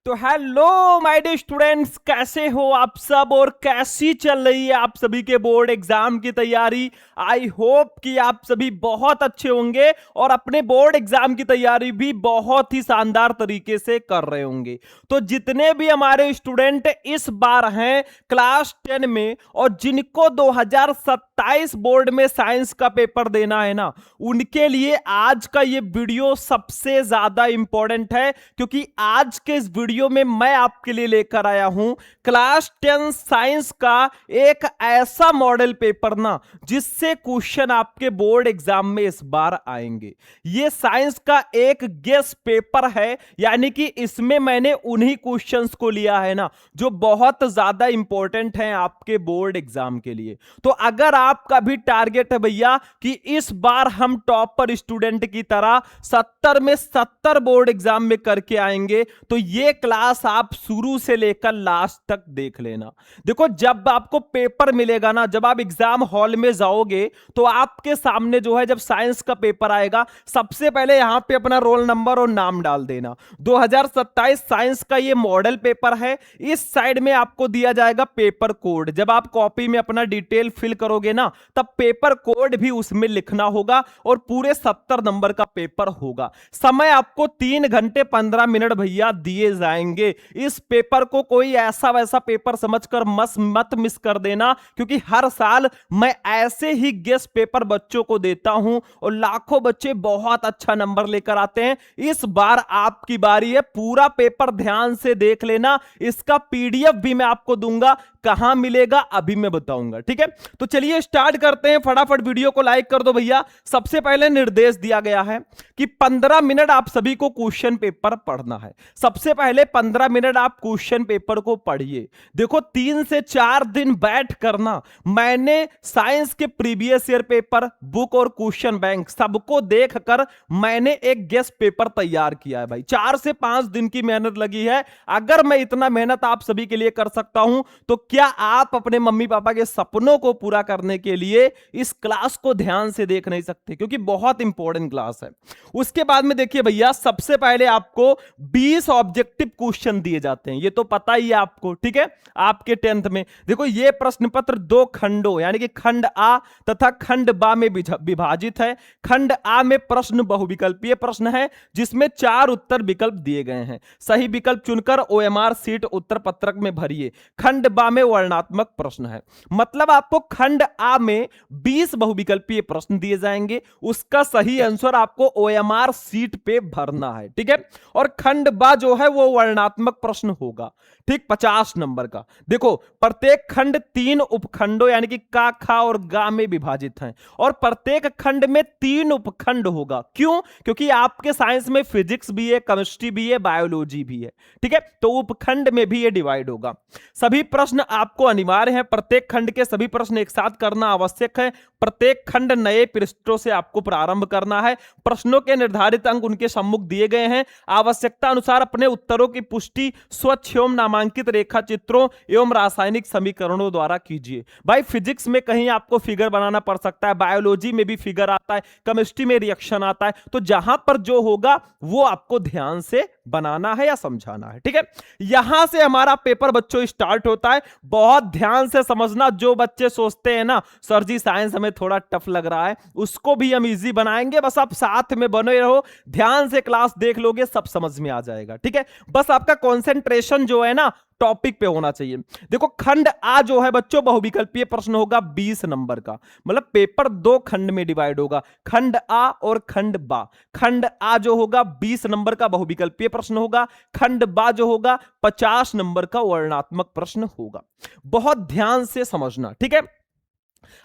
तो hello my dear students, कैसे हो आप सब और कैसी चल रही है आप सभी के बोर्ड एग्जाम की तैयारी। आई होप कि आप सभी बहुत अच्छे होंगे और अपने बोर्ड एग्जाम की तैयारी भी बहुत ही शानदार तरीके से कर रहे होंगे। तो जितने भी हमारे स्टूडेंट इस बार हैं क्लास 10 में और जिनको 2027 बोर्ड में साइंस का पेपर देना है ना, उनके लिए आज का ये वीडियो सबसे ज्यादा इंपॉर्टेंट है, क्योंकि आज के इस वीडियो में मैं आपके लिए लेकर आया हूं क्लास 10 साइंस का एक ऐसा मॉडल पेपर ना जिससे क्वेश्चन आपके बोर्ड एग्जाम में इस बार आएंगे। ये साइंस का एक गेस पेपर है, यानी कि इसमें मैंने उन्हीं क्वेश्चंस को लिया है ना जो बहुत ज्यादा इंपॉर्टेंट हैं आपके बोर्ड एग्जाम के लिए। तो अगर आपका भी टारगेट है भैया कि इस बार हम टॉपर स्टूडेंट की तरह 70 में 70 बोर्ड एग्जाम में करके आएंगे, तो ये क्लास आप शुरू से लेकर लास्ट तक देख लेना। देखो, जब आपको पेपर मिलेगा ना, जब आप एग्जाम हॉल में जाओगे तो आपके सामने जो है जब साइंस का पेपर आएगा, सबसे पहले यहां पे अपना रोल नंबर और नाम डाल देना। 2027 साइंस का ये मॉडल पेपर है। इस साइड में आपको दिया जाएगा पेपर कोड। जब आप कॉपी में अपना डिटेल फिल करोगे ना, तब पेपर कोड भी उसमें लिखना होगा और पूरे 70 नंबर का पेपर होगा। समय आपको 3 घंटे 15 मिनट भैया दिए जाएंगे। इस पेपर को कोई ऐसा वैसा पेपर समझकर मत मिस कर देना, क्योंकि हर साल मैं ऐसे ही गेस पेपर बच्चों को देता हूं और लाखों बच्चे बहुत अच्छा नंबर लेकर आते हैं। इस बार आपकी बारी है, पूरा पेपर ध्यान से देख लेना। इसका पीडीएफ भी मैं आपको दूंगा, कहां मिलेगा अभी मैं बताऊंगा, ठीक है। तो चलिए स्टार्ट करते हैं। फटाफट वीडियो को लाइक कर दो भैया। सबसे पहले निर्देश दिया गया है कि 15 मिनट आप सभी को क्वेश्चन पेपर पढ़ना है। सबसे पहले 15 मिनट आप क्वेश्चन पेपर को पढ़िए। देखो, 3 से 4 दिन बैठ करना, मैंने साइंस के प्रीवियस ईयर पेपर, बुक और क्वेश्चन बैंक सबको देखकर मैंने एक गेस पेपर तैयार किया है भाई। 4 से 5 दिन की मेहनत लगी है। अगर मैं इतना मेहनत आप सभी के लिए कर सकता हूं, तो क्या आप अपने मम्मी पापा के सपनों को पूरा करने के लिए इस क्लास को ध्यान से देख नहीं सकते? क्योंकि बहुत इंपॉर्टेंट क्लास है। उसके बाद में देखिए भैया, सबसे पहले आपको 20 ऑब्जेक्टिव क्वेश्चन दिए जाते हैं, ये तो पता ही है आपको, ठीक है। आपके 10th में देखो, ये प्रश्न पत्र 2 खंडों यानी कि खंड आ तथा खंड बा में विभाजित है। खंड आ में प्रश्न बहुविकल्पीय प्रश्न है, जिसमें 4 उत्तर विकल्प दिए गए हैं। सही विकल्प चुनकर ओएमआर सीट उत्तर पत्रक में भरिए। खंड बा में वर्णनात्मक प्रश्न है, मतलब आपको खंड आ में 20 बहुविकल्पीय प्रश्न दिए जाएंगे, उसका सही आंसर आपको ओएमआर सीट पे भरना है, ठीक है। और खंड बा जो है वो वर्णनात्मक प्रश्न होगा, ठीक, 50 नंबर का। देखो, प्रत्येक खंड 3 उपखंडों यानी कि का, खा और गा में विभाजित है और प्रत्येक खंड में 3 उपखंड होगा। क्यों? क्योंकि आपके साइंस में फिजिक्स भी है, केमिस्ट्री भी है, बायोलॉजी भी है, ठीक है। तो उपखंड में भी ये डिवाइड होगा। सभी प्रश्न आपको अनिवार्य है, प्रत्येक खंड के सभी प्रश्न एक साथ करना आवश्यक है। प्रत्येक खंड नए पृष्ठों से आपको प्रारंभ करना है। प्रश्नों के निर्धारित अंक उनके सम्मुख दिए गए हैं। आवश्यकता अनुसार अपने उत्तरों की पुष्टि स्वच्छ एवं नामांकित रेखा चित्रों एवं रासायनिक समीकरणों द्वारा कीजिए। भाई, फिजिक्स में कहीं आपको फिगर बनाना पड़ सकता है, बायोलॉजी में भी फिगर आता है, केमिस्ट्री में रिएक्शन आता है, तो जहां पर जो होगा वो आपको ध्यान से बनाना है या समझाना है, ठीक है। यहां से हमारा पेपर बच्चों स्टार्ट होता है। बहुत ध्यान से समझना। जो बच्चे सोचते हैं ना सर जी साइंस हमें थोड़ा टफ लग रहा है, उसको भी हम इजी बनाएंगे, बस आप साथ में बने रहो, ध्यान से क्लास देख लोगे, सब समझ में आ जाएगा, ठीक है। बस आपका कंसंट्रेशन जो है ना टॉपिक पे होना चाहिए। देखो, खंड आ जो है बच्चों बहुविकल्पीय प्रश्न होगा 20 नंबर का, मतलब पेपर 2 खंड में डिवाइड होगा, खंड आ और खंड बा। खंड आ जो होगा 20 नंबर का बहुविकल्पीय प्रश्न होगा, खंड बा जो होगा 50 नंबर का वर्णनात्मक प्रश्न होगा। बहुत ध्यान से समझना, ठीक है।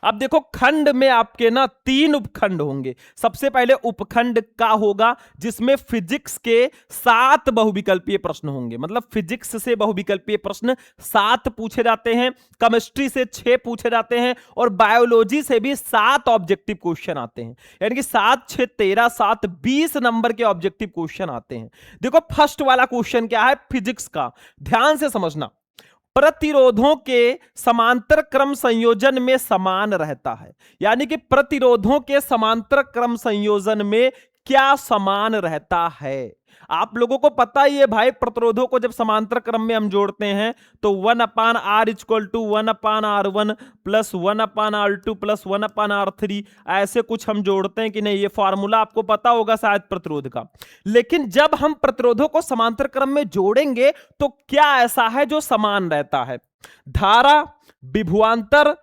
अब देखो, खंड में आपके ना 3 उपखंड होंगे। सबसे पहले उपखंड का होगा, जिसमें फिजिक्स के 7 बहुविकल्पीय प्रश्न होंगे, मतलब फिजिक्स से बहुविकल्पीय प्रश्न 7 पूछे जाते हैं, केमिस्ट्री से 6 पूछे जाते हैं और बायोलॉजी से भी 7 ऑब्जेक्टिव क्वेश्चन आते हैं, यानी कि 7 6 13 7 20 नंबर के ऑब्जेक्टिव क्वेश्चन आते हैं। देखो, फर्स्ट वाला क्वेश्चन क्या है फिजिक्स का, ध्यान से समझना। प्रतिरोधों के समांतर क्रम संयोजन में समान रहता है, यानी कि प्रतिरोधों के समांतर क्रम संयोजन में क्या समान रहता है। आप लोगों को पता ही है भाई, प्रतिरोधों को जब समांतर क्रम में हम जोड़ते हैं तो 1/r equal to 1/r1 plus 1/r2 plus 1/r3 ऐसे कुछ हम जोड़ते हैं कि नहीं, ये फॉर्मूला आपको पता होगा शायद प्रतिरोध का। लेकिन जब हम प्रतिरोधों को समांतर क्रम में जोड़ेंगे तो क्या ऐसा है जो समान रहता है? धारा, विभवांतर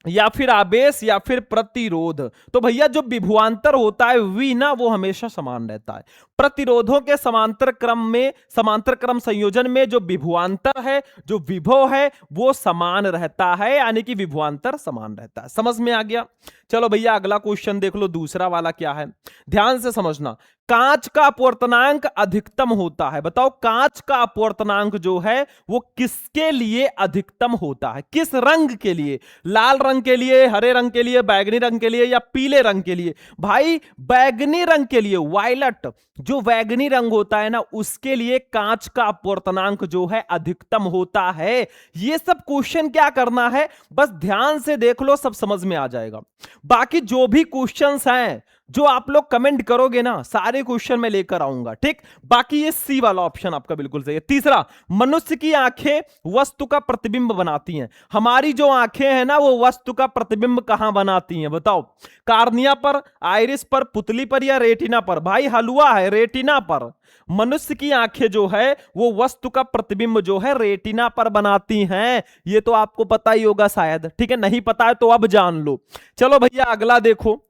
या फिर आवेश या फिर प्रतिरोध। तो भैया जो विभवांतर होता है V ना, वो हमेशा समान रहता है। प्रतिरोधों के समांतर क्रम में, समांतर क्रम संयोजन में जो विभवांतर है, जो विभव है, वो समान रहता है, यानी कि विभवांतर समान रहता है। समझ में आ गया? चलो भैया अगला क्वेश्चन देख लो, दूसरा वाला क्या है, ध्यान से समझना। कांच का अपवर्तनांक अधिकतम होता है। बताओ कांच का अपवर्तनांक जो है वो किसके लिए अधिकतम होता है? किस रंग के लिए? लाल रंग के लिए, हरे रंग के लिए, बैगनी रंग के लिए या पीले रंग के लिए? भाई बैगनी रंग के लिए, वायलट जो बैगनी रंग होता है ना, उसके लिए कांच का अपवर्तनांक जो है अधिकतम होता है। ये सब क्वेश्चन क्या करना है, बस ध्यान से देख लो, सब समझ में आ जाएगा। बाकी जो भी क्वेश्चंस हैं जो आप लोग कमेंट करोगे ना, सारे क्वेश्चन मैं लेकर आऊंगा, ठीक। बाकी ये सी वाला ऑप्शन आपका बिल्कुल सही है। तीसरा, मनुष्य की आंखें वस्तु का प्रतिबिंब बनाती हैं। हमारी जो आंखें हैं ना, वो वस्तु का प्रतिबिंब कहां बनाती हैं? बताओ, कार्निया पर, आइरिस पर, पुतली पर या रेटिना पर? भाई हलवा है, रेटिना पर। मनुष्य की आंखें जो है वो वस्तु का प्रतिबिंब जो है रेटिना पर बनाती हैं। ये तो आपको पता ही होगा शायद, ठीक है। नहीं पता है तो अब जान लो। चलो भैया अगला देखो,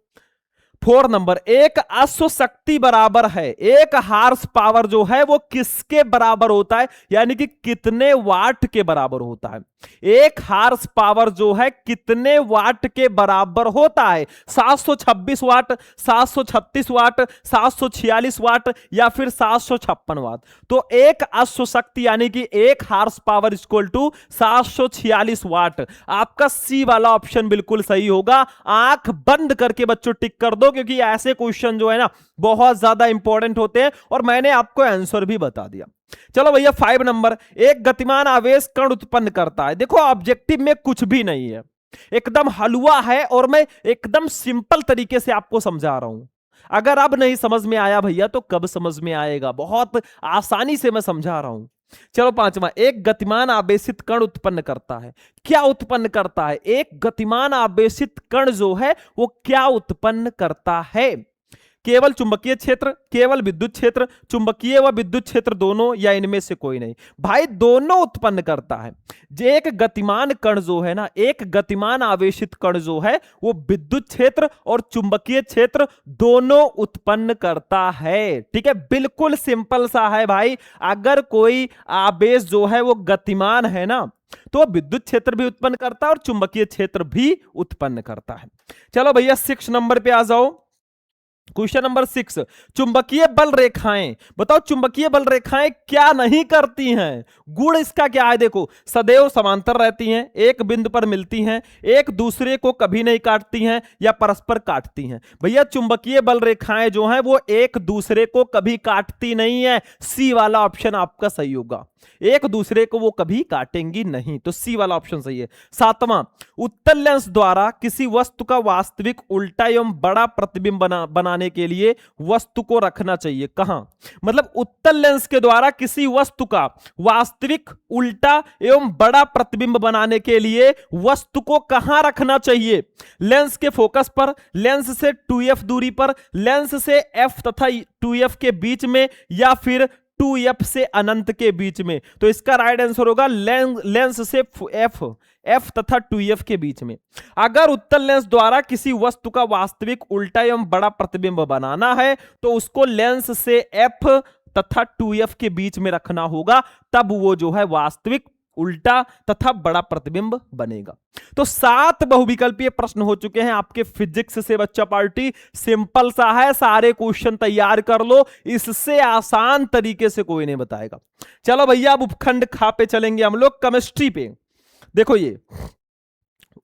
4 नंबर। एक अश्व शक्ति बराबर है, एक हार्स पावर जो है वो किसके बराबर होता है, यानी कि कितने वाट के बराबर होता है? एक हार्स पावर जो है कितने वाट के बराबर होता है? 726 वाट, 736 वाट, 746 वाट या फिर 756 वाट? तो एक अश्व शक्ति यानी कि एक हार्स पावर इक्वल टू 746 वाट। आपका सी वाला ऑप्शन बिल्कुल सही होगा। आंख बंद करके बच्चों टिक कर दो, क्योंकि ऐसे क्वेश्चन जो है ना बहुत ज्यादा इंपॉर्टेंट होते हैं और मैंने आपको आंसर भी बता दिया। चलो भैया 5 नंबर। एक गतिमान आवेश कण उत्पन्न करता है। देखो ऑब्जेक्टिव में कुछ भी नहीं है, एकदम हलवा है और मैं एकदम सिंपल तरीके से आपको समझा रहा हूं। अगर अब नहीं समझ में आया भैया तो कब समझ में आएगा? बहुत आसानी से मैं समझा रहा हूं। चलो 5वां, एक गतिमान आवेशित कण उत्पन्न करता है। क्या उत्पन्न करता है? एक गतिमान आवेशित कण जो है वो क्या उत्पन्न करता है? केवल चुंबकीय क्षेत्र, केवल विद्युत क्षेत्र, चुंबकीय व विद्युत क्षेत्र दोनों, या इनमें से कोई नहीं? भाई दोनों उत्पन्न करता है। एक गतिमान कण जो है ना, एक गतिमान आवेशित कण जो है वो विद्युत क्षेत्र और चुंबकीय क्षेत्र दोनों उत्पन्न करता है, ठीक है। बिल्कुल सिंपल सा है भाई। अगर कोई आवेश जो है वो गतिमान है ना, तो विद्युत क्षेत्र भी उत्पन्न करता है और चुंबकीय क्षेत्र भी उत्पन्न करता है। चलो भैया 6 नंबर पे आ जाओ। क्वेश्चन नंबर 6, चुंबकीय बल रेखाएं। बताओ चुंबकीय बल रेखाएं क्या नहीं करती हैं? गुण इसका क्या है? देखो, सदैव समांतर रहती हैं, एक बिंदु पर मिलती हैं, एक दूसरे को कभी नहीं काटती हैं या परस्पर काटती हैं। भैया चुंबकीय बल रेखाएं जो हैं वो एक दूसरे को कभी काटती नहीं है। सी वाला ऑप्शन आपका सही होगा, एक दूसरे को वो कभी काटेंगी नहीं, तो सी वाला ऑप्शन सही है। 7वां, उत्तल लेंस द्वारा किसी वस्तु का वास्तविक उल्टा एवं बड़ा प्रतिबिंब बनाने के लिए वस्तु को रखना चाहिए कहां? मतलब उत्तल लेंस के द्वारा किसी वस्तु का वास्तविक उल्टा एवं बड़ा प्रतिबिंब बनाने के लिए वस्तु को कहां रखना चाहिए? लेंस के फोकस पर, लेंस से 2f दूरी पर, लेंस से f तथा 2f के बीच में, या फिर 2f से अनंत के बीच में? तो इसका राइट आंसर होगा लेंस से f तथा 2f के बीच में। अगर उत्तल लेंस द्वारा किसी वस्तु का वास्तविक उल्टा एवं बड़ा प्रतिबिंब बनाना है तो उसको लेंस से f तथा 2f के बीच में रखना होगा, तब वो जो है वास्तविक उल्टा तथा बड़ा प्रतिबिंब बनेगा। तो 7 बहुविकल्पीय प्रश्न हो चुके हैं आपके फिजिक्स से बच्चा पार्टी। सिंपल सा है, सारे क्वेश्चन तैयार कर लो, इससे आसान तरीके से कोई नहीं बताएगा। चलो भैया अब उपखंड खा पे चलेंगे हम लोग, केमिस्ट्री पे। देखो ये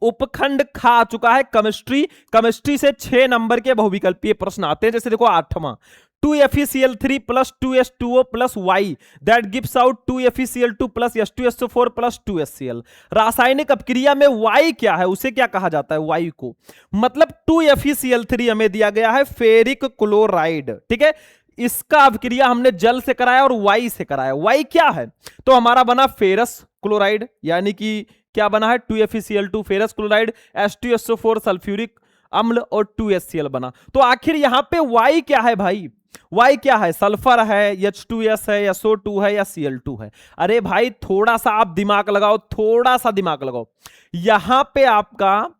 उपखंड खा आ चुका है केमिस्ट्री। केमिस्ट्री से 6 नंबर के बहुविकल्पीय प्रश्न आते हैं। जैसे देखो 8वां, 2FeCl3 plus 2H2O plus Y that gives out 2FeCl2 plus H2SO4 plus 2HCl। रासायनिक अपक्रिया में Y क्या है, उसे क्या कहा जाता है? Y को मतलब 2FeCl3 हमें दिया गया है फेरिक क्लोराइड, ठीक है। इसका अभिक्रिया हमने जल से कराया और वाई से कराया। वाई क्या है? तो हमारा बना फेरस क्लोराइड, यानी कि क्या बना है 2FeCl2 ferrous chloride, H2SO4 sulphuric अम्ल और 2HCl बना। तो आखिर यहां पे वाई क्या है भाई? वाई क्या है? सल्फर है, H2S है, SO2 है या Cl2 है? अरे भाई थोड़ा सा आप दिमाग लगाओ, थोड़ा सा दिमाग लगाओ। यहां पे आपका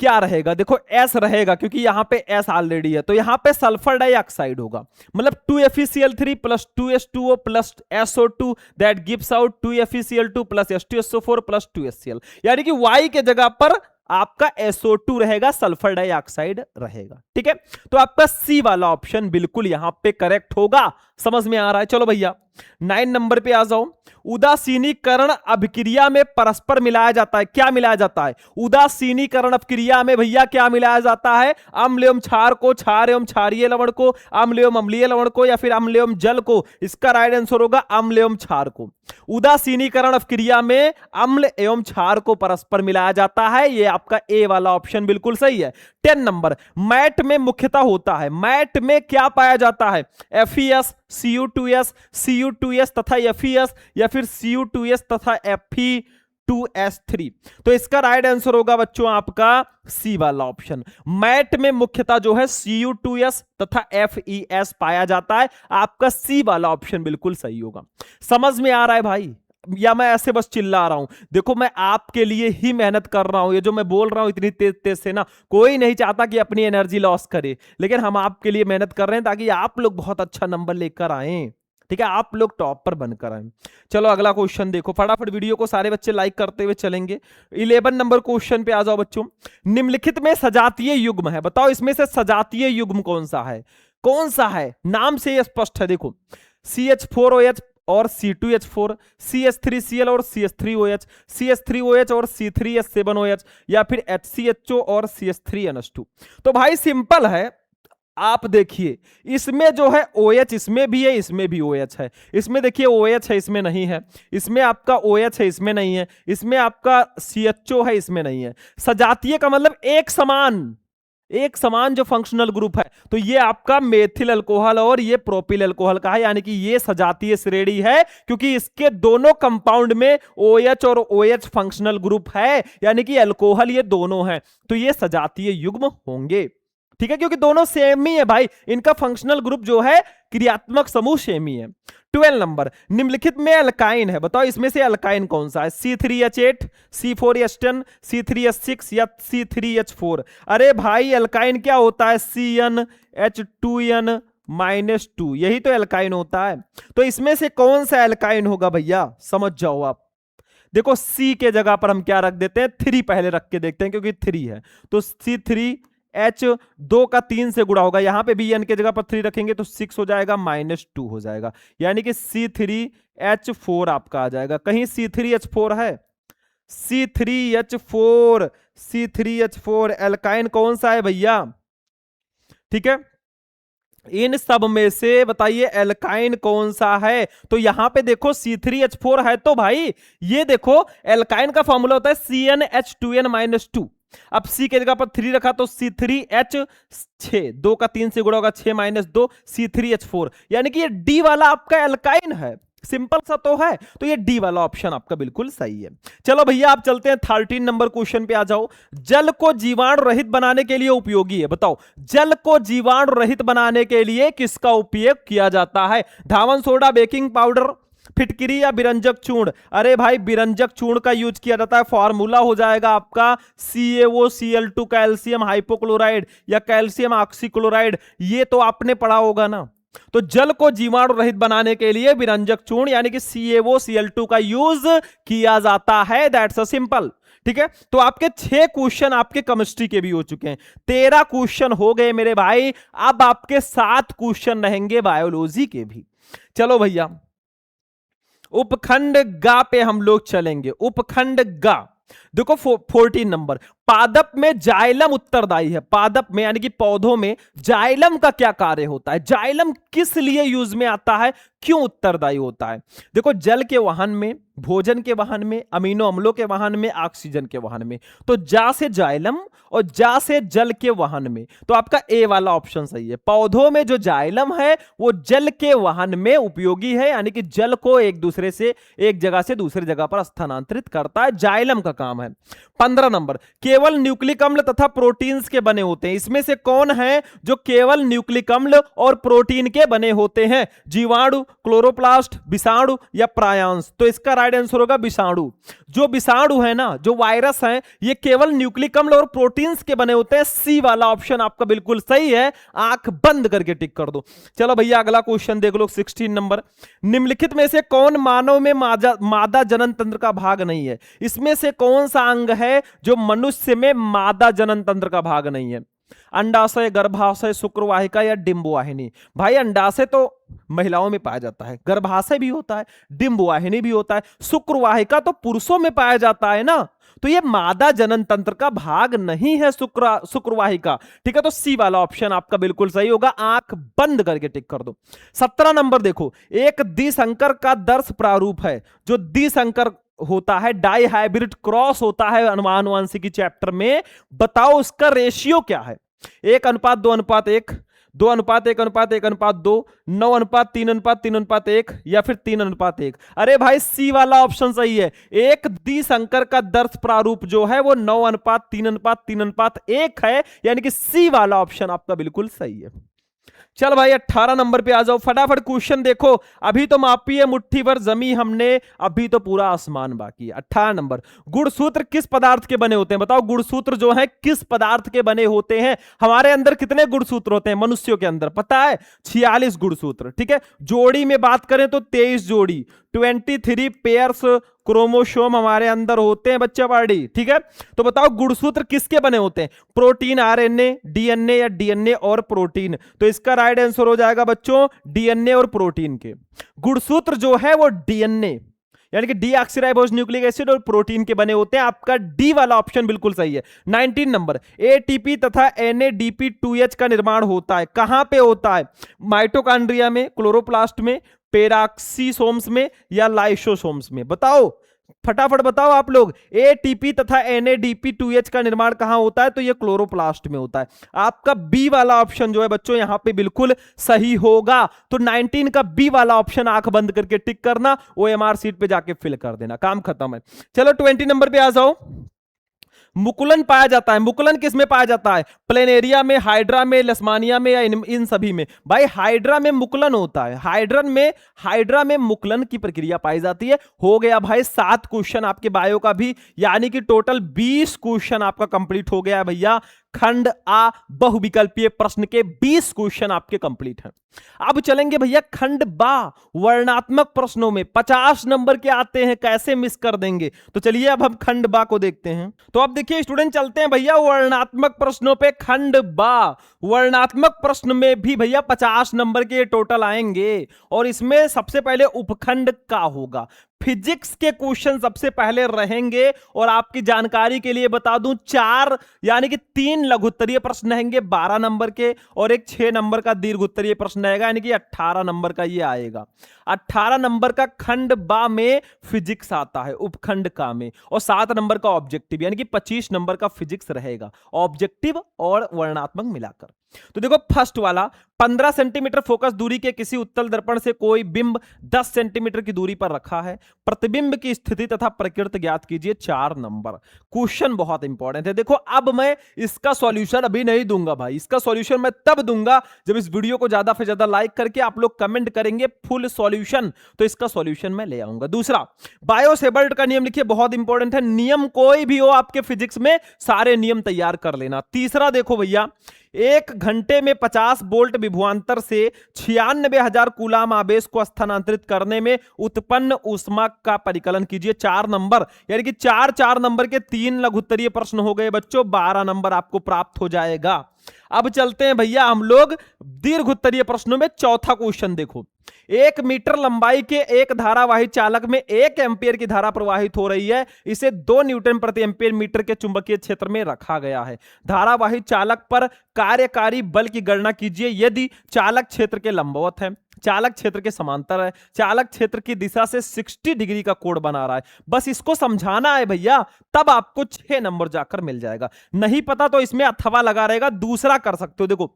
क्या रहेगा? देखो S रहेगा क्योंकि यहां पे S ऑलरेडी है, तो यहां पे सल्फर डाइऑक्साइड होगा, मतलब 2FeCl3 plus 2H2O plus SO2 that gives out 2FeCl2 plus H2SO4 plus 2HCl, यानी कि Y के जगह पर आपका SO2 रहेगा, सल्फर डाइऑक्साइड रहेगा। ठीक है, तो आपका सी वाला ऑप्शन बिल्कुल यहां पे करेक्ट होगा। समझ में आ रहा है? चलो भैया 9 नंबर पे आ जाओ। उदासीनीकरण अभिक्रिया में परस्पर मिलाया जाता है। क्या मिलाया जाता है? उदासीनीकरण अभिक्रिया में भैया क्या मिलाया जाता है? अम्ल एवं क्षार को, क्षार एवं क्षारीय लवण को, अम्ल एवं अम्लीय लवण को, या फिर अम्ल एवं जल को। इसका राइट आंसर होगा अम्ल एवं क्षार को। उदासीनीकरण अभिक्रिया में अम्ल एवं क्षार को परस्पर मिलाया जाता है। यह आपका ए वाला ऑप्शन बिल्कुल सही है। 10 नंबर, मैट में मुख्यतः होता है। मैट में क्या पाया जाता है? FeS, Cu2S, Cu2S तथा FeS, या फिर Cu2S तथा Fe2S3। तो इसका राइट आंसर होगा बच्चों आपका सी वाला ऑप्शन। मैट में मुख्यतः जो है Cu2S तथा FeS पाया जाता है। आपका सी वाला ऑप्शन बिल्कुल सही होगा। समझ में आ रहा है भाई, या मैं ऐसे बस चिल्ला रहा हूं? देखो मैं आपके लिए ही मेहनत कर रहा हूं। ये जो मैं बोल रहा हूं इतनी तेज तेज से ना, कोई नहीं चाहता कि अपनी एनर्जी लॉस करे, लेकिन हम आपके लिए मेहनत कर रहे हैं ताकि आप लोग बहुत अच्छा नंबर लेकर आए। ठीक है, आप लोग टॉपर बनकर आए। चलो अगला क्वेश्चन देखो, फटाफट वीडियो को सारे बच्चे लाइक करते हुए चलेंगे। 11 नंबर क्वेश्चन पे आ जाओ बच्चों। निम्नलिखित में सजातीय युग्म है, बताओ इसमें से सजातीय युग्म कौन सा है? कौन सा है? नाम से ये स्पष्ट है। देखो CH4OH और C2H4, CH3Cl और CH3OH, CH3OH और C3H7OH, या फिर HCHO और CH3NH2। तो भाई सिंपल है, आप देखिए इसमें जो है OH इसमें भी है, इसमें भी OH है। इसमें देखिए OH है, इसमें नहीं है। इसमें आपका OH है, इसमें नहीं है। इसमें आपका CHO है, इसमें नहीं है। सजातीय का मतलब एक समान, एक समान जो फंक्शनल ग्रुप है। तो ये आपका मेथिल अल्कोहल और ये प्रोपिल अल्कोहल का है, यानी कि ये सजातीय श्रेणी है क्योंकि इसके दोनों कंपाउंड में OH और OH फंक्शनल ग्रुप है, यानी कि अल्कोहल ये दोनों हैं, तो ये सजातीय युग्म होंगे। ठीक है, क्योंकि दोनों सेम ही है भाई, इनका फंक्शनल ग्रुप जो है, क्रियात्मक समूह सेम ही है। 12 नंबर, निम्नलिखित में अल्काइन है, बताओ इसमें से अल्काइन कौन सा है? C3H8, C4H10, C3H6 या C3H4? अरे भाई अल्काइन क्या होता है? CnH2n -2, यही तो अल्काइन होता है। तो इसमें से कौन सा अल्काइन होगा भैया? समझ जाओ आप। देखो C के जगह पर हम क्या रख देते हैं? 3 पहले रख के देखते हैं क्योंकि 3 है, तो C3H 2 का 3 से गुणा होगा, यहां पे भी n के जगह पर 3 रखेंगे तो 6 हो जाएगा, -2 हो जाएगा, यानी कि C3H4 आपका आ जाएगा। कहीं C3H4 है? C3H4, C3H4 एल्काइन कौन सा है भैया? ठीक है, इन सब में से बताइए एल्काइन कौन सा है? तो यहां पे देखो C3H4 है, तो भाई ये देखो एल्काइन का फॉर्मूला होता है CnH2n -2। अब C के जगह पर 3 रखा तो C3H6, 2 का 3 से गुणा होगा, 6 - 2 C3H4, यानी कि ये D वाला आपका एल्काइन है। सिंपल सा तो है, तो ये डी वाला ऑप्शन आपका बिल्कुल सही है। चलो भैया आप चलते हैं 13 नंबर क्वेश्चन पे आ जाओ। जल को जीवाणु रहित बनाने के लिए उपयोगी है, बताओ जल को जीवाणु रहित बनाने के लिए किसका उपयोग किया जाता है? धावन सोडा, बेकिंग पाउडर, फिटकिरी या बिरंजक चूर्ण? अरे भाई बिरंजक चूर्ण का यूज किया जाता है। फॉर्मूला हो जाएगा आपका CaOCl2 कैल्शियम हाइपोक्लोराइड या कैल्शियम ऑक्सीक्लोराइड, ये तो आपने पढ़ा होगा ना। तो जल को जीवाणु रहित बनाने के लिए बिरंजक चूर्ण यानी कि CaOCl2 का यूज किया जाता है। That's a simple. ठीक है, तो आपके 6 क्वेश्चन आपके केमिस्ट्री के भी हो चुके हैं, 13 क्वेश्चन हो गए मेरे भाई। अब आपके 7 क्वेश्चन रहेंगे बायोलॉजी के भी। चलो भैया उपखंड गा पे हम लोग चलेंगे। उपखंड गा देखो 14 नंबर, पादप में जाइलम उत्तरदायी है। पादप में यानी कि पौधों में जाइलम का क्या कार्य होता है, जाइलम किस लिए यूज में आता है, क्यों उत्तरदायी होता है? देखो, जल के वहन में, भोजन के वहन में, अमीनो अम्लों के वहन में, ऑक्सीजन के वहन में। तो जा से जाइलम और जा से जल के वहन में। तो आपका ए वाला ऑप्शन सही है। पौधों में जो जाइलम है वो जल के वहन में उपयोगी है, यानी कि जल को एक दूसरे से, एक जगह से दूसरी जगह पर स्थानांतरित करता है, जाइलम का काम है। 15 नंबर, केवल न्यूक्लिक अम्ल तथा प्रोटीन्स के बने होते हैं। इसमें से कौन है जो केवल न्यूक्लिक अम्ल और प्रोटीन के बने होते हैं? जीवाणु, क्लोरोप्लास्ट, विषाणु या प्रायांश? तो इसका राइट आंसर होगा विषाणु। जो विषाणु है ना, जो वायरस है, ये केवल न्यूक्लिक अम्ल और प्रोटीन्स के बने होते हैं। सी वाला ऑप्शन आपका बिल्कुल सही है, आंख बंद करके टिक कर दो। चलो भैया अगला क्वेश्चन देख लो, 16 नंबर। निम्नलिखित में से कौन मानव में मादा जनन तंत्र का भाग नहीं है? इसमें से कौन सा अंग है जो मनुष्य में मादा जनन तंत्र का भाग नहीं है? अंडाशय, गर्भाशय, शुक्रवाहिका या डिंबवाहिनी? भाई अंडाशय तो महिलाओं में पाया जाता है, गर्भाशय भी होता है, डिंबवाहिनी भी होता है, शुक्रवाहिका तो पुरुषों में पाया जाता है ना। तो ये मादा जनन तंत्र का भाग नहीं है शुक्रवाहिका। ठीक है, तो सी वाला ऑप्शन आपका बिल्कुल सही होगा, आंख बंद करके टिक कर दो। 17 नंबर देखो, एक द्विसंकर का दर्श प्रारूप है। जो द्विसंकर होता है, डाई हाइब्रिड क्रॉस होता है अनुवांशिकी चैप्टर में, बताओ उसका रेशियो क्या है? 1:2:1, 2:1:1:1:2, 9:3:3:1 या फिर 3:1? अरे भाई सी वाला ऑप्शन सही है। एक द्विसंकर का दर्श प्रारूप जो है वो 9:3:3:1 है, यानी कि सी वाला ऑप्शन आपका बिल्कुल सही है। चल भाई 18 नंबर पे आ जाओ, फटाफट क्वेश्चन देखो। अभी तो मापी है मुट्ठी भर जमी हमने, अभी तो पूरा आसमान बाकी है। 18 नंबर, गुणसूत्र किस पदार्थ के बने होते हैं? बताओ गुणसूत्र जो है किस पदार्थ के बने होते हैं? हमारे अंदर कितने गुणसूत्र होते हैं मनुष्यों के अंदर, पता है? 46 गुणसूत्र। ठीक है, जोड़ी में बात करें तो 23 जोड़ी, 23 पेयर्स क्रोमोसोम हमारे अंदर होते हैं बच्चा पार्टी। ठीक है, तो बताओ गुणसूत्र किसके बने होते हैं? प्रोटीन, आरएनए, डीएनए या डीएनए और प्रोटीन? तो इसका राइट आंसर हो जाएगा बच्चों डीएनए और प्रोटीन के। गुणसूत्र जो है वो डीएनए यानी कि डीऑक्सीराइबोस न्यूक्लिक एसिड और प्रोटीन के बने होते हैं। आपका डी वाला ऑप्शन बिल्कुल सही है। 19 नंबर, एटीपी तथा NADP2H का निर्माण होता है, कहां पे होता है? माइटोकॉन्ड्रिया में, क्लोरोप्लास्ट में, पेराक्सीसोम्स में या लाइसोसोम्स में? बताओ फटाफट बताओ आप लोग। एटीपी तथा NADP2H का निर्माण कहां होता है? तो ये क्लोरोप्लास्ट में होता है। आपका बी वाला ऑप्शन जो है बच्चों यहां पे बिल्कुल सही होगा। तो 19 का बी वाला ऑप्शन आंख बंद करके टिक करना, OMR सीट पे जाके फिल कर देना, काम खत्म है। चलो 20 नंबर पे आ जाओ। मुकुलन पाया जाता है, मुकुलन किस में पाया जाता है? प्लेनेरिया में, हाइड्रा में, लस्मानिया में या इन सभी में? भाई हाइड्रा में मुकुलन होता है, हाइड्रा में मुकुलन की प्रक्रिया पाई जाती है। हो गया भाई 7 क्वेश्चन आपके बायो का भी, यानी कि टोटल 20 क्वेश्चन आपका कंप्लीट हो गया है भैया। खंड आ बहुविकल्पीय प्रश्न के 20 क्वेश्चन आपके कंप्लीट हैं। अब चलेंगे भैया खंड बा वर्णात्मक प्रश्नों में 50 नंबर के आते हैं, कैसे मिस कर देंगे? तो चलिए अब हम खंड बा को देखते हैं। तो अब देखिए स्टूडेंट, चलते हैं भैया वर्णात्मक प्रश्नों पे। खंड बा वर्णात्मक प्रश्न में भी भैया 50 नंबर के टोटल आएंगे, और इसमें सबसे पहले उपखंड का होगा। फिजिक्स के क्वेश्चन सबसे पहले रहेंगे, और आपकी जानकारी के लिए बता दूं 4 यानी कि 3 लघु उत्तरीय प्रश्न रहेंगे 12 नंबर के, और एक 6 नंबर का दीर्घ उत्तरीय प्रश्न रहेगा, यानी कि 18 नंबर का ये आएगा। 18 नंबर का खंड बा में फिजिक्स आता है, उपखंड का में, और 7 नंबर का ऑब्जेक्टिव, यानी कि 25 नंबर का फिजिक्स रहेगा, ऑब्जेक्टिव और वर्णात्मक मिलाकर। तो देखो फर्स्ट वाला, 15 सेंटीमीटर फोकस दूरी के किसी उत्तल दर्पण से कोई बिंब 10 सेंटीमीटर की दूरी पर रखा है। प्रतिबिंब की स्थिति तथा प्रकृति ज्ञात कीजिए। 4 नंबर क्वेश्चन बहुत इंपॉर्टेंट है। देखो अब मैं इसका सॉल्यूशन अभी नहीं दूंगा भाई, इसका सॉल्यूशन मैं तब दूंगा जब इस वीडियो को ज्यादा से ज्यादा लाइक करके आप लोग कमेंट करेंगे फुल सॉल्यूशन, तो इसका सॉल्यूशन मैं ले आऊंगा। दूसरा, बायो-सेवर्ट का नियम लिखिए, बहुत इंपॉर्टेंट है। नियम कोई भी हो आपके फिजिक्स में, सारे नियम तैयार कर लेना। तीसरा देखो भैया, 1 घंटे में 50 वोल्ट विभवांतर से 96,000 कूलाम आवेश को स्थानांतरित करने में उत्पन्न ऊष्मा का परिकलन कीजिए। 4 नंबर, यानी कि 4 नंबर के 3 लघु उत्तरीय प्रश्न हो गए बच्चों, 12 नंबर आपको प्राप्त हो जाएगा। अब चलते हैं भैया हम लोग दीर्घ उत्तरीय प्रश्नों में। चौथा क्वेश्चन देखो, 1 मीटर लंबाई के एक धारावाही चालक में 1 एम्पीयर की धारा प्रवाहित हो रही है। इसे 2 न्यूटन प्रति एम्पीयर मीटर के चुंबकीय क्षेत्र में रखा गया है। धारावाही चालक पर कार्यकारी बल की गणना कीजिए यदि चालक क्षेत्र के लंबवत है, चालक क्षेत्र के समांतर है, चालक क्षेत्र की दिशा से 60 डिग्री का कोण बना रहा है। बस इसको समझाना है भैया, तब आपको 6 नंबर जाकर मिल जाएगा। नहीं पता तो इसमें अथवा लगा रहेगा, दूसरा कर सकते हो। देखो,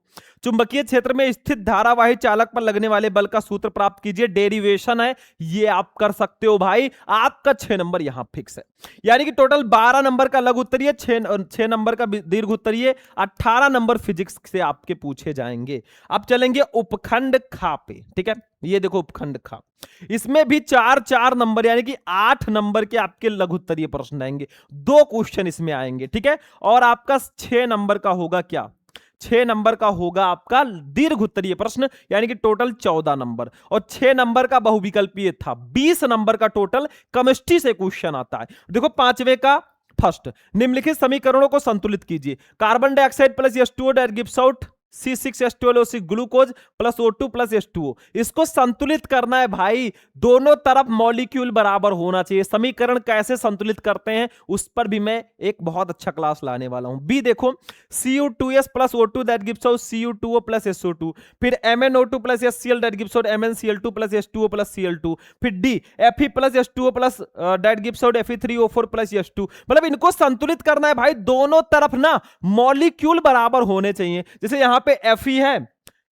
चुंबकीय क्षेत्र में स्थित धारावाही चालक पर लगने वाले बल का सूत्र प्राप्त कीजिए, डेरिवेशन है, ये आप कर सकते हो भाई। आपका 6 नंबर यहां फिक्स है। यानी कि टोटल 12 नंबर का लघु उत्तरीय, 6 नंबर का दीर्घ उत्तरीय, 18 नंबर फिजिक्स से आपके पूछे जाएंगे। अब चलेंगे उपखंड खा पे, ठीक है। ये देखो उपखंड खा, इसमें भी 4 नंबर यानी कि 8 नंबर के आपके लघु उत्तरीय प्रश्न आएंगे। 2 क्वेश्चन इसमें आएंगे, ठीक है। और आपका 6 नंबर का होगा क्या, 6 नंबर का होगा आपका दीर्घ उत्तरीय प्रश्न, यानी कि टोटल 14 नंबर। और 6 नंबर का बहुविकल्पीय था। 20 नंबर का टोटल केमिस्ट्री से क्वेश्चन आता है। देखो 5वें का फर्स्ट, निम्नलिखित समीकरणों को संतुलित कीजिए। Carbon dioxide plus H2O that gives out C6H12O6 glucose plus O2 plus H2O। इसको संतुलित करना है भाई, दोनों तरफ मॉलिक्यूल बराबर होना चाहिए। समीकरण कैसे संतुलित करते हैं उस पर भी मैं एक बहुत अच्छा क्लास लाने वाला हूं। बी देखो, Cu2S plus O2 that gives out Cu2O plus SO2। फिर MnO2 plus HCl that gives out MnCl2 plus H2O plus Cl2। फिर D Fe plus H2O plus that gives out Fe3O4 plus H2। मतलब इनको संतुलित करना है भाई, दोनों तरफ ना मॉलिक्यूल बराबर होने चाहिए। जैसे यहां पे Fe है,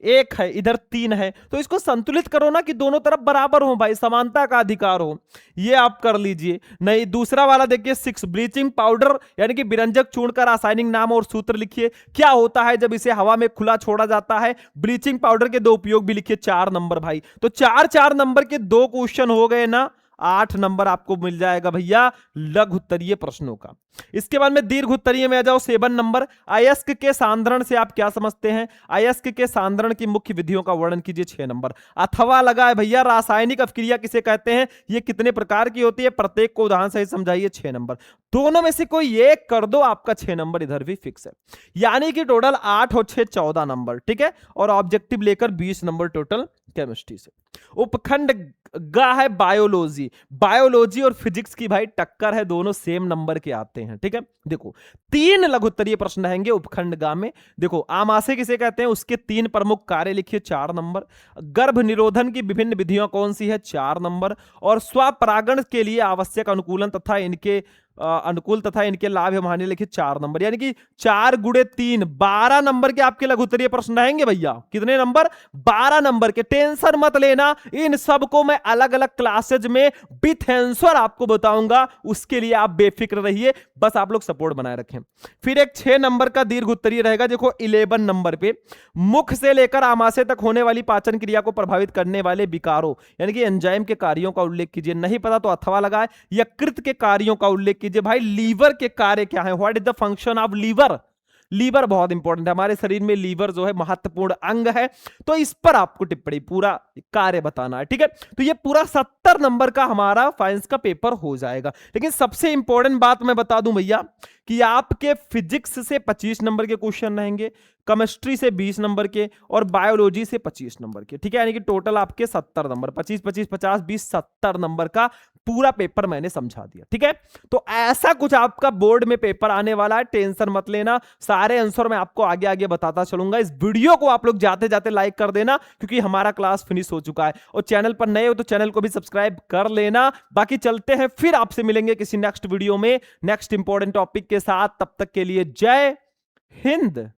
1 है, इधर 3 है, तो इसको संतुलित करो ना कि दोनों तरफ बराबर हो भाई, समानता का अधिकार हो। ये आप कर लीजिए। नहीं, दूसरा वाला देखिए 6, ब्लीचिंग पाउडर यानी कि विरंजक चूर्ण का रासायनिक नाम और सूत्र लिखिए। क्या होता है जब इसे हवा में खुला छोड़ा जाता है। ब्लीचिंग पाउडर के 2 उपयोग भी लिखिए। 4 नंबर भाई, तो 4 नंबर के 2 क्वेश्चन हो गए ना। 8 नंबर आपको मिल जाएगा भैया लघु उत्तरीय प्रश्नों का। इसके बाद में दीर्घ उत्तरीय में आ जाओ। 7 नंबर, अयस्क के सांद्रण से आप क्या समझते हैं। अयस्क के सांद्रण की मुख्य विधियों का वर्णन कीजिए। 6 नंबर। अथवा लगा है भैया, रासायनिक अभिक्रिया किसे कहते हैं, ये कितने प्रकार की होती है, प्रत्येक को उदाहरण सहित समझाइए। 6 नंबर। दोनों में से कोई एक कर दो, आपका 6 नंबर इधर भी फिक्स है। यानी कि टोटल 8 और 6 14 नंबर, ठीक है। और ऑब्जेक्टिव लेकर 20 नंबर टोटल केमिस्ट्री से। उपखंड गा है बायोलॉजी। बायोलॉजी और फिजिक्स की भाई टक्कर है, दोनों सेम नंबर के आते हैं, ठीक है। देखो 3 लघु उत्तरीय प्रश्न रहेंगे उपखंड गा में। देखो आमाशय किसे कहते हैं, उसके 3 प्रमुख कार्य लिखिए। 4 नंबर। गर्भ निरोधन की विभिन्न विधियां कौन सी है। 4 नंबर। और स्वपरागण के लिए आवश्यक अनुकूलन तथा इनके अनुकूल तथा इनके लाभ एवं हानि लिखिए। 4 नंबर। यानी कि 4 गुणे 3 12 नंबर के आपके लघु उत्तरीय प्रश्न रहेंगे भैया। कितने नंबर, 12 नंबर के। टेंशन मत लेना, इन सब को मैं अलग अलग क्लासेज में विथ आंसर आपको बताऊंगा, उसके लिए आप बेफिक्र रहिए, बस आप लोग सपोर्ट बनाए रखें। फिर एक 6 नंबर का दीर्घ उत्तरीय रहेगा। देखो 11 नंबर पे, मुख से लेकर आमाशय तक होने वाली पाचन क्रिया को प्रभावित करने वाले विकारों यानी कि एंजाइम के कार्यों का उल्लेख कीजिए। नहीं पता तो अथवा लगाए। यकृत के कार्यों का उल्लेख कीजिए। भाई लीवर के कार्य क्या है, what is the function of liver. Liver बहुत इंपॉर्टेंट है, हमारे शरीर में लीवर जो है महत्वपूर्ण अंग है, तो इस पर आपको टिप्पणी पूरा कार्य बताना है, ठीक है। तो ये पूरा 70 नंबर का हमारा साइंस का पेपर हो जाएगा। लेकिन सबसे इंपॉर्टेंट बात मैं बता दूं भैया कि आपके फिजिक्स से 25 नंबर के क्वेश्चन रहेंगे, केमिस्ट्री से 20 नंबर के और बायोलॉजी से 25 नंबर के, ठीक है। यानी कि टोटल आपके 70 नंबर, 25 25 50 20 70 नंबर का पूरा पेपर मैंने समझा दिया, ठीक है। तो ऐसा कुछ आपका बोर्ड में पेपर आने वाला है, टेंशन मत लेना। सारे आंसर मैं आपको आगे आगे बताता चलूंगा। इस वीडियो को आप लोग जाते जाते लाइक कर देना, क्योंकि हमारा क्लास फिनिश हो चुका है। और चैनल पर नए हो तो चैनल को भी सब्सक्राइब कर लेना। बाकी चलते हैं, फिर आपसे मिलेंगे किसी नेक्स्ट वीडियो में नेक्स्ट इंपॉर्टेंट टॉपिक के साथ। तब तक के लिए जय हिंद।